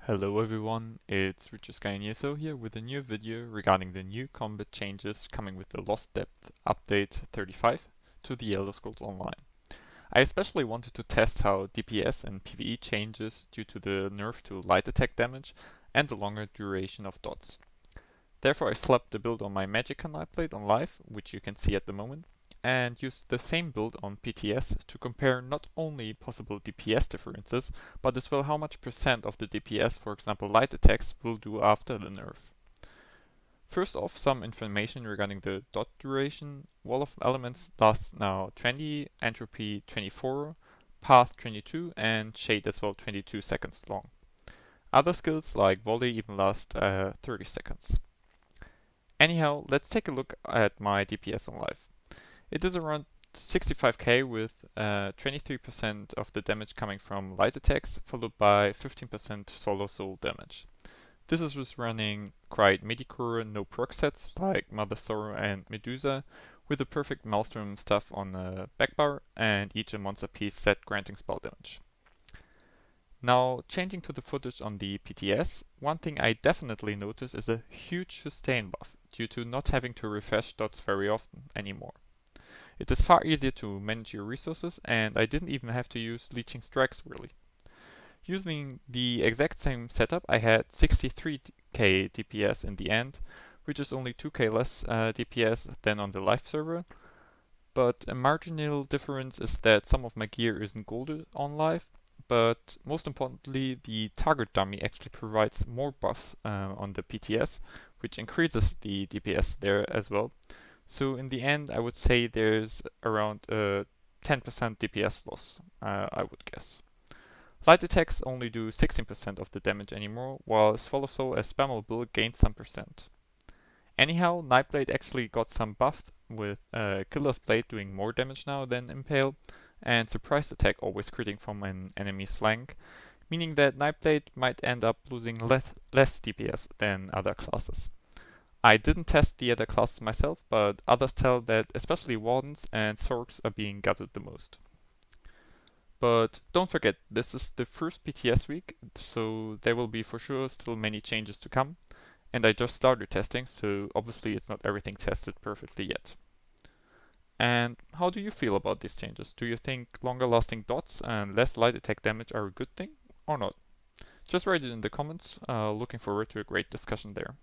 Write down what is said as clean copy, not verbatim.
Hello everyone, it's Magicka ESO here with a new video regarding the new combat changes coming with the Lost Depth update 35 to the Elder Scrolls Online. I especially wanted to test how DPS and PVE changes due to the nerf to light attack damage and the longer duration of dots. Therefore I slapped the build on my Magicka Nightblade on live, which you can see at the moment, and used the same build on PTS to compare not only possible DPS differences, but as well how much percent of the DPS, for example light attacks, will do after the nerf. First off, some information regarding the dot duration. Wall of Elements lasts now 20, Entropy 24, Path 22, and Shade as well 22 seconds long. Other skills like Volley even last 30 seconds. Anyhow, let's take a look at my DPS on live. It is around 65k with 23% of the damage coming from light attacks, followed by 15% solo soul damage. This is just running quite mediocre no proc sets like Mother Sorrow and Medusa, with the perfect Maelstrom stuff on the backbar and each a monster piece set granting spell damage. Now, changing to the footage on the PTS, one thing I definitely notice is a huge sustain buff due to not having to refresh dots very often anymore. It is far easier to manage your resources, and I didn't even have to use leeching strikes really. Using the exact same setup, I had 63k DPS in the end, which is only 2k less DPS than on the live server. But a marginal difference is that some of my gear isn't golded on live, but most importantly, the target dummy actually provides more buffs on the PTS, which increases the DPS there as well. So in the end, I would say there's around a 10% DPS loss, I would guess. Light attacks only do 16% of the damage anymore, while Swallow Soul as spammable gains some percent. Anyhow, Nightblade actually got some buff with Killer's Blade doing more damage now than Impale, and Surprise Attack always critting from an enemy's flank, meaning that Nightblade might end up losing less DPS than other classes. I didn't test the other classes myself, but others tell that especially Wardens and Sorks are being gutted the most. But don't forget, this is the first PTS week, so there will be for sure still many changes to come. And I just started testing, so obviously it's not everything tested perfectly yet. And how do you feel about these changes? Do you think longer lasting dots and less light attack damage are a good thing, or not? Just write it in the comments, looking forward to a great discussion there.